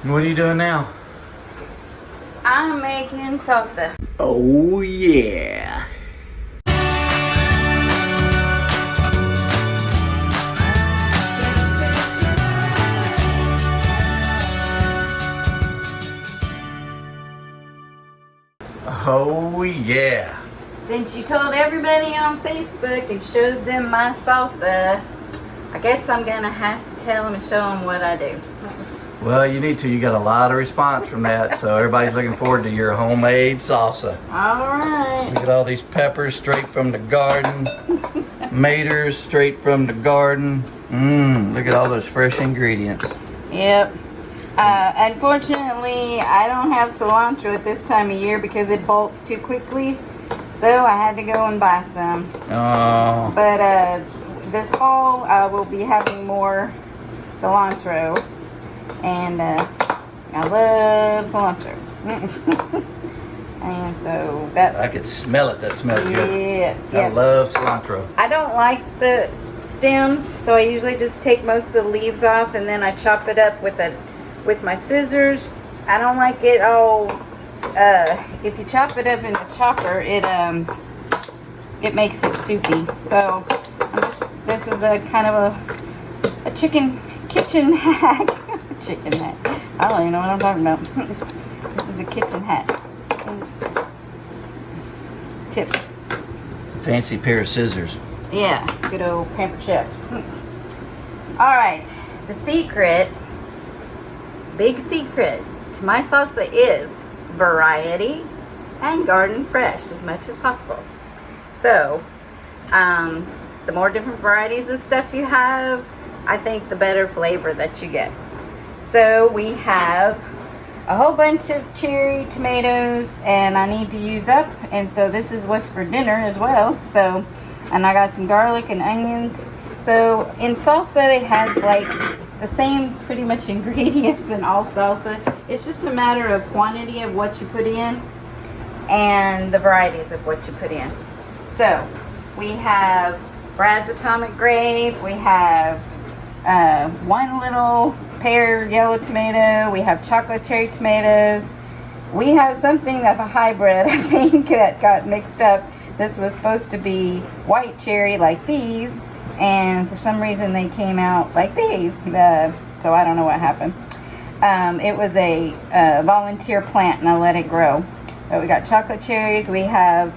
What are you doing now? I'm making salsa. Oh yeah. Oh yeah. Since you told everybody on Facebook and showed them my salsa, I guess I'm gonna have to tell them and show them what I do. Well, you need to. You got a lot of response from that, so everybody's looking forward to your homemade salsa. All right. Look at all these peppers straight from the garden. Maters straight from the garden. Look at all those fresh ingredients. Yep. Unfortunately, I don't have cilantro at this time of year because it bolts too quickly. So I had to go and buy some. Oh. But this fall, I will be having more cilantro. And I love cilantro. And so that's... I could smell it. That smells good. Yeah. I love cilantro. I don't like the stems, so I usually just take most of the leaves off and then I chop it up with my scissors. I don't like it all... if you chop it up in the chopper, it makes it soupy. So this is a kind of a kitchen hack. Chicken hack. I don't even know what I'm talking about. This is a kitchen hack. Tip. It's a fancy pair of scissors. Yeah, good old Pampered Chef. All right, the secret, big secret to my salsa is variety and garden fresh as much as possible. So, the more different varieties of stuff you have, I think the better flavor that you get. So we have a whole bunch of cherry tomatoes and I need to use up, and so this is what's for dinner as well. So, and I got some garlic and onions. So in salsa it has like the same pretty much ingredients in all salsa. It's just a matter of quantity of what you put in and the varieties of what you put in. So we have Brad's Atomic Grape, we have one little pear yellow tomato, we have chocolate cherry tomatoes, we have something of a hybrid, I think, that got mixed up. This was supposed to be white cherry like these, and for some reason they came out like these, so I don't know what happened. It was a volunteer plant and I let it grow. But we got chocolate cherries, we have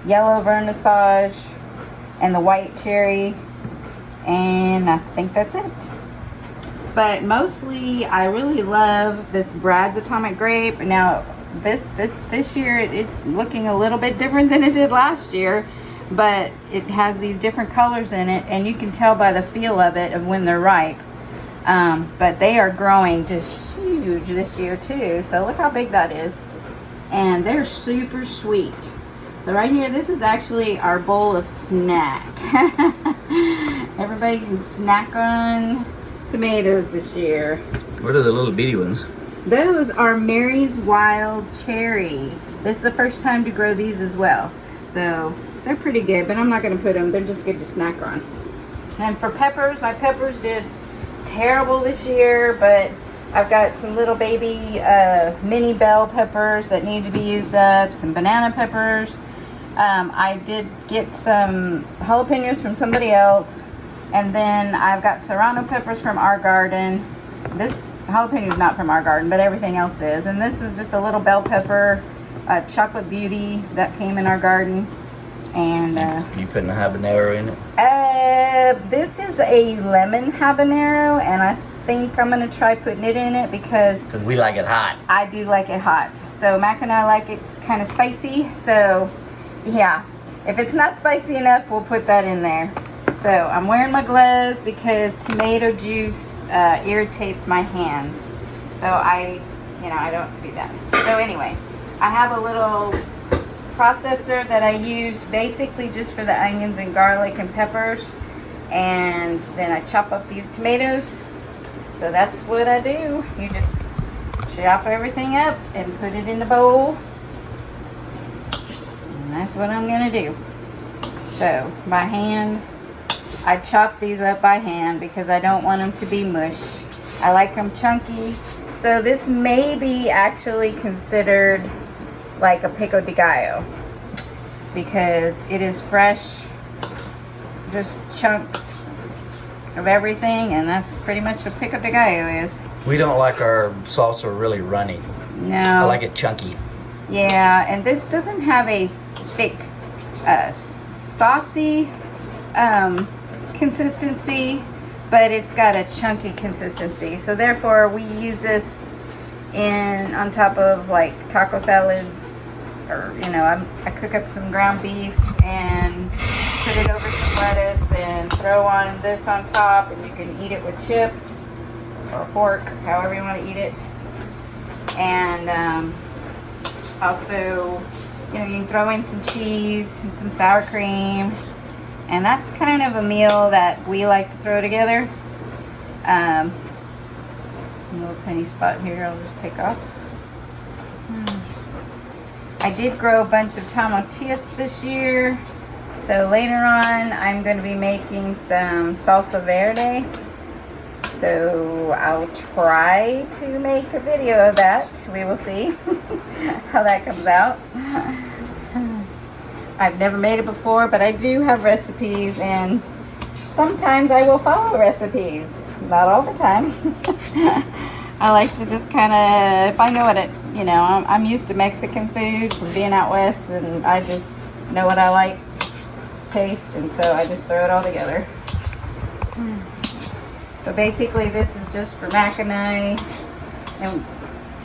yellow vernissage and the white cherry, and I think that's it. But mostly I really love this Brad's Atomic Grape. Now this year it's looking a little bit different than it did last year, but it has these different colors in it and you can tell by the feel of it of when they're ripe. But they are growing just huge this year too, so look how big that is, and they're super sweet. So right here, this is actually our bowl of snack. Everybody can snack on tomatoes this year. What are the little bitty ones? Those are Mary's Wild Cherry. This is the first time to grow these as well. So they're pretty good, but I'm not going to put them. They're just good to snack on. And for peppers, my peppers did terrible this year, but I've got some little baby mini bell peppers that need to be used up, some banana peppers. I did get some jalapenos from somebody else, and then I've got serrano peppers from our garden. This jalapeno is not from our garden, but everything else is. And this is just a little bell pepper, chocolate beauty that came in our garden. And you putting a habanero in it? This is a lemon habanero, and I think I'm gonna try putting it in it because we like it hot. I do like it hot. So Mac and I like it kind of spicy. So yeah, if it's not spicy enough, we'll put that in there. So I'm wearing my gloves because tomato juice irritates my hands. So I don't do that. So anyway, I have a little processor that I use basically just for the onions and garlic and peppers, and then I chop up these tomatoes. So that's what I do. You just chop everything up and put it in the bowl, and that's what I'm gonna do. So by hand, I chop these up by hand because I don't want them to be mush. I like them chunky, So this may be actually considered like a pico de gallo because it is fresh, just chunks of everything, and that's pretty much what pico de gallo is. We don't like our salsa really runny. No. I like it chunky. Yeah, and this doesn't have a thick, saucy consistency, but it's got a chunky consistency. So therefore, we use this on top of like taco salad, or I cook up some ground beef and put it over some lettuce and throw on this on top, and you can eat it with chips or a fork, however you want to eat it. And also, you can throw in some cheese and some sour cream, and that's kind of a meal that we like to throw together. A little tiny spot here I'll just take off. I did grow a bunch of tomatillos this year, so later on I'm going to be making some salsa verde. So I'll try to make a video of that. We will see how that comes out. I've never made it before, but I do have recipes, and sometimes I will follow recipes. Not all the time. I like to just kind of, if I know what I'm used to Mexican food from being out west, and I just know what I like to taste, and so I just throw it all together. So basically this is just for Mac and I, and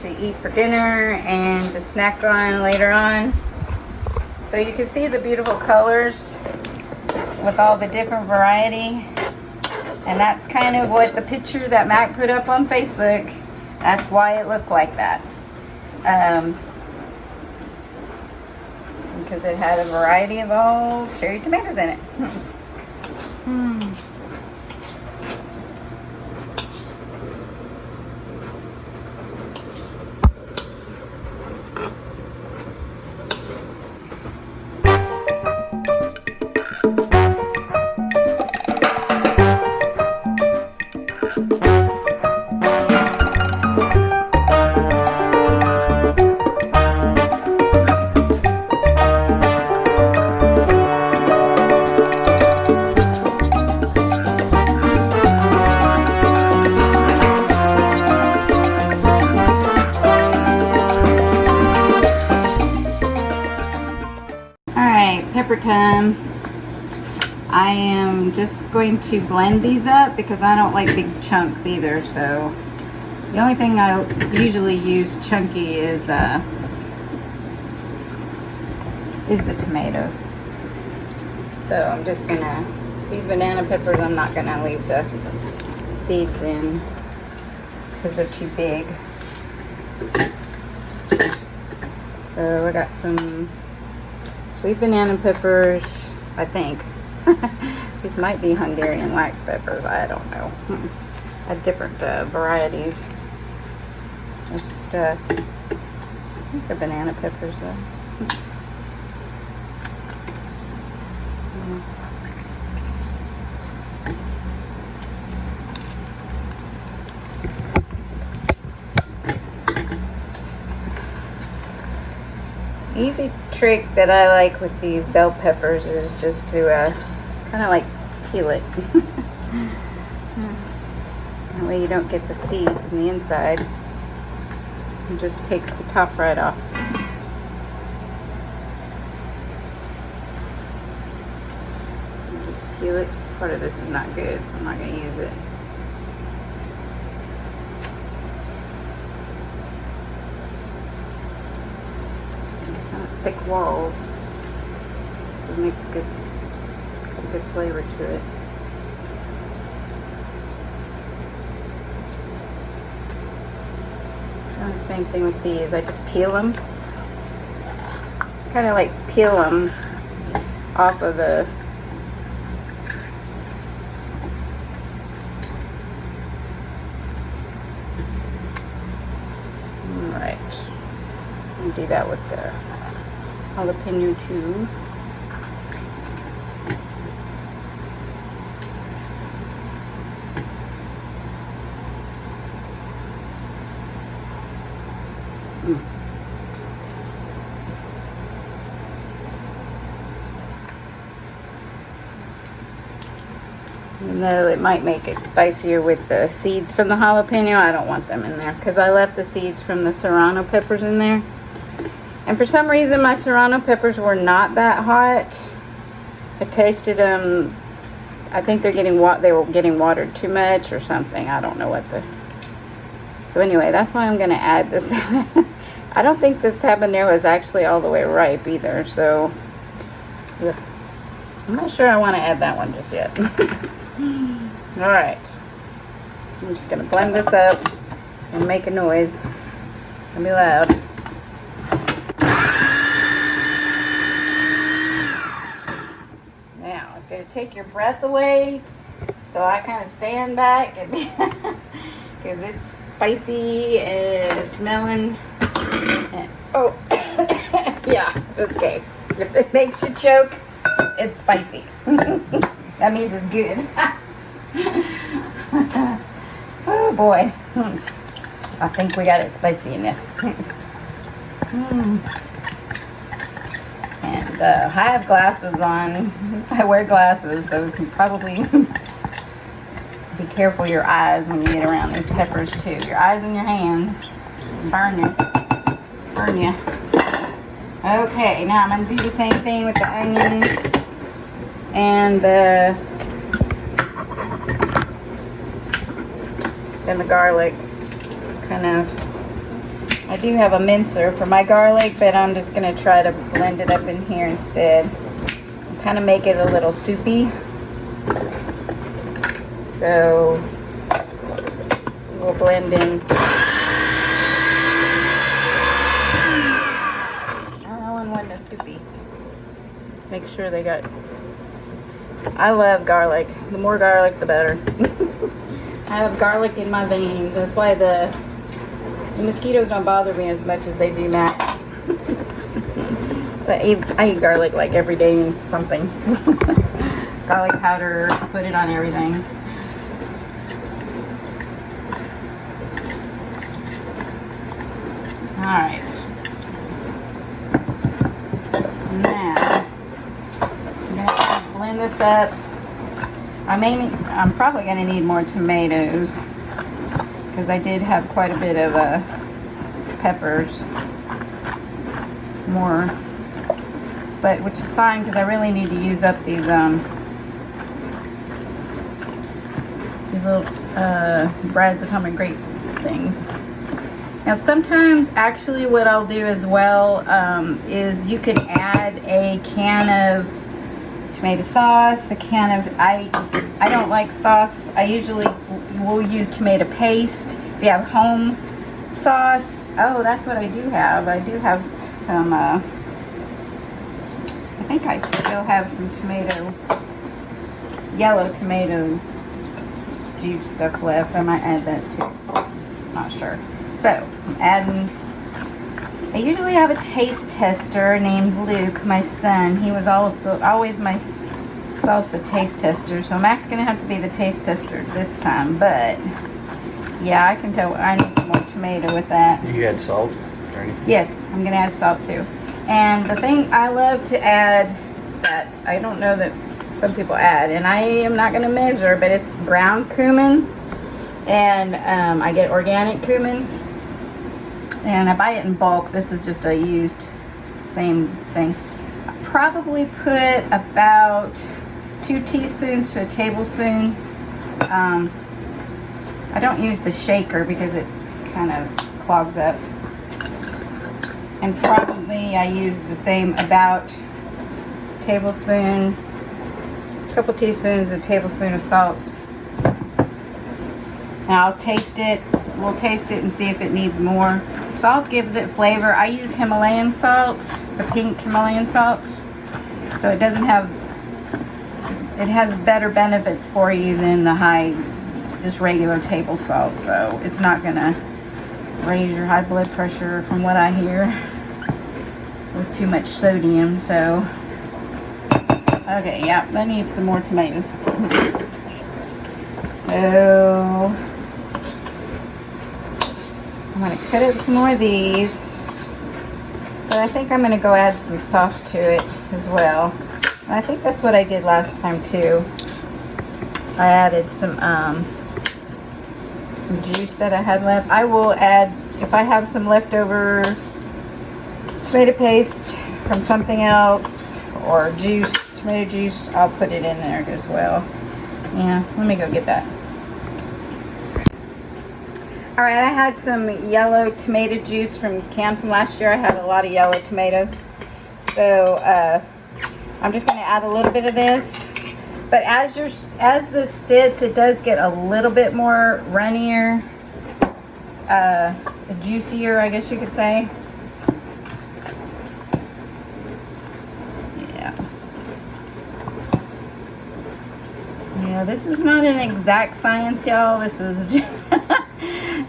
to eat for dinner and to snack on later on. So you can see the beautiful colors with all the different variety. And that's kind of what the picture that Mac put up on Facebook, that's why it looked like that. Because it had a variety of all cherry tomatoes in it. Pepper time. I am just going to blend these up because I don't like big chunks either. So the only thing I usually use chunky is the tomatoes. So I'm just gonna, these banana peppers I'm not gonna leave the seeds in because they're too big. So I got some sweet banana peppers, I think. These might be Hungarian wax peppers, I don't know. Have different varieties. Just, I think they're banana peppers though. Easy trick that I like with these bell peppers is just to kind of like peel it. That way you don't get the seeds in the inside. It just takes the top right off. Just peel it. Part of this is not good, so I'm not going to use it. Thick walls, so it makes a good flavor to it. And the same thing with these. I just peel them. Just kind of like peel them off of the right. And do that with the jalapeno too. Even though it might make it spicier with the seeds from the jalapeno, I don't want them in there because I left the seeds from the serrano peppers in there. And for some reason, my serrano peppers were not that hot. I tasted them. I think they were getting watered too much or something. I don't know what the. So anyway, that's why I'm gonna add this. I don't think this habanero is actually all the way ripe either. So I'm not sure I want to add that one just yet. All right. I'm just gonna blend this up and make a noise. It's gonna be loud. Now it's gonna take your breath away, so I kind of stand back and because it's spicy and it's smelling. And, oh, yeah, okay. If it makes you choke, it's spicy. That means it's good. Oh boy. I think we got it spicy enough. And I have glasses on. I wear glasses, so you can probably be careful your eyes when you get around these peppers too. Your eyes and your hands burn you. Burn you. Okay, now I'm going to do the same thing with the onion and the garlic. Kind of, I do have a mincer for my garlic, but I'm just going to try to blend it up in here instead. Kind of make it a little soupy. So we'll blend in. Soupy. Make sure they got. I love garlic. The more garlic, the better. I have garlic in my veins. That's why the mosquitoes don't bother me as much as they do Mac. But I eat garlic like every day and something. Garlic powder, put it on everything. All right. Now, I'm gonna blend this up. I'm probably gonna need more tomatoes because I did have quite a bit of peppers, more, but which is fine because I really need to use up these little Brad's Atomic Grape things. Now sometimes actually what I'll do as well is you can add a can of tomato sauce, a can of, I don't like sauce. I usually will use tomato paste. If you have home sauce, oh, that's what I do have. I do have some, I think I still have some yellow tomato juice stuff left. I might add that too. Not sure. So, I'm adding, I usually have a taste tester named Luke, my son. He was also always my salsa taste tester. So Mac's going to have to be the taste tester this time. But, yeah, I can tell I need more tomato with that. You add salt or anything? Yes, I'm going to add salt too. And the thing I love to add that I don't know that some people add, and I am not going to measure, but it's ground cumin. And I get organic cumin. And I buy it in bulk. This is just a used, same thing. I probably put about 2 teaspoons to a tablespoon. I don't use the shaker because it kind of clogs up. And probably I use the same, about tablespoon, a couple teaspoons, a tablespoon of salt. Now I'll taste it. We'll taste it and see if it needs more. Salt gives it flavor. I use Himalayan salt, the pink Himalayan salt. So it doesn't have, it has better benefits for you than the just regular table salt. So it's not gonna raise your high blood pressure from what I hear with too much sodium. So, okay, yeah, that needs some more tomatoes. So, I'm going to cut up some more of these. But I think I'm going to go add some sauce to it as well. And I think that's what I did last time too. I added some juice that I had left. I will add, if I have some leftover tomato paste from something else or juice, tomato juice, I'll put it in there as well. Yeah, let me go get that. Alright, I had some yellow tomato juice from can from last year. I had a lot of yellow tomatoes. So I'm just going to add a little bit of this. But as this sits, it does get a little bit more runnier, juicier, I guess you could say. Yeah, this is not an exact science, y'all. This is just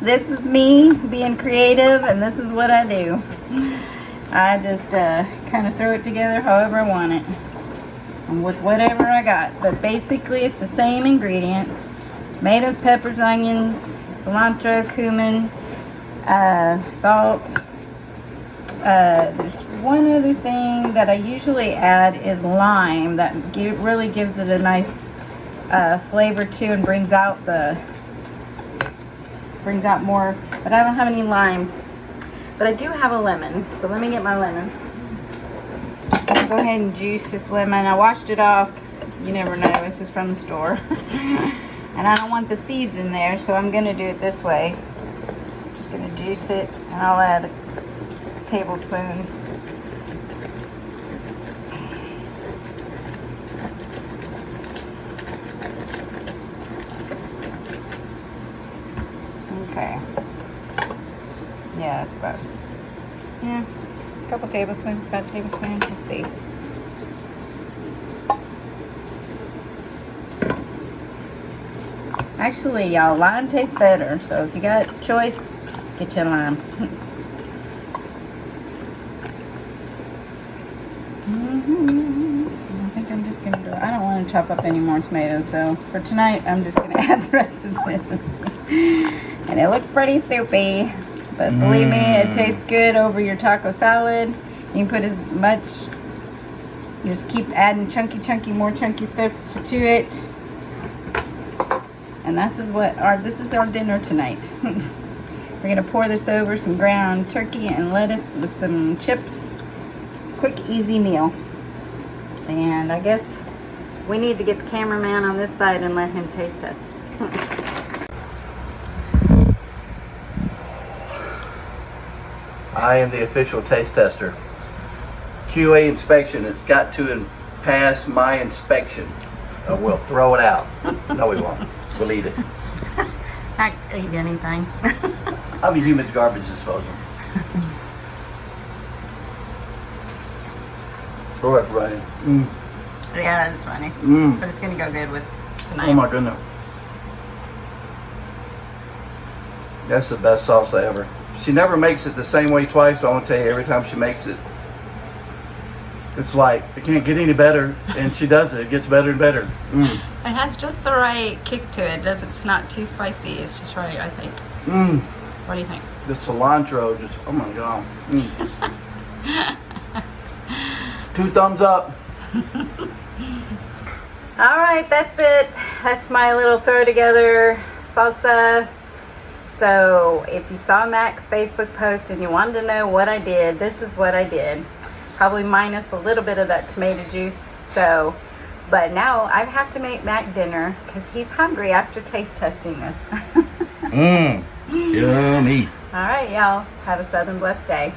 this is me being creative, and this is what I do. I just kind of throw it together however I want it, and with whatever I got. But basically, it's the same ingredients: tomatoes, peppers, onions, cilantro, cumin, salt. There's one other thing that I usually add is lime. That really gives it a nice flavor too, and brings out more. But I don't have any lime. But I do have a lemon, so let me get my lemon. I'll go ahead and juice this lemon. I washed it off, 'cause you never know, this is from the store. And I don't want the seeds in there, so I'm gonna do it this way. Just gonna juice it, and I'll add a tablespoon. Okay. Yeah, it's about, a couple tablespoons, about a tablespoon. Let's see. Actually, y'all, lime tastes better. So if you got a choice, get your lime. I think I'm just gonna go. I don't want to chop up any more tomatoes, so for tonight, I'm just gonna add the rest of this. And it looks pretty soupy, but believe me, it tastes good over your taco salad. You can put as much. You just keep adding more chunky stuff to it. And this is our dinner tonight. We're gonna pour this over some ground turkey and lettuce with some chips. Quick, easy meal. And I guess we need to get the cameraman on this side and let him taste test. I am the official taste tester. QA inspection. It's got to pass my inspection. We'll throw it out. No, we won't. We'll eat it. I eat anything. I'll be human garbage disposal. Oh, that's right. Yeah, that's funny. But it's gonna go good with tonight. Oh my goodness. That's the best salsa ever. She never makes it the same way twice, but I want to tell you, every time she makes it, it's like, it can't get any better, and she does it. It gets better and better. It has just the right kick to it. It's not too spicy. It's just right, I think. What do you think? The cilantro, just, oh my God. 2 thumbs up. All right, that's it. That's my little throw together salsa. So if you saw Mac's Facebook post and you wanted to know what I did, this is what I did. Probably minus a little bit of that tomato juice. So, but now I have to make Mac dinner because he's hungry after taste testing this. Yummy. All right, y'all. Have a Southern blessed day.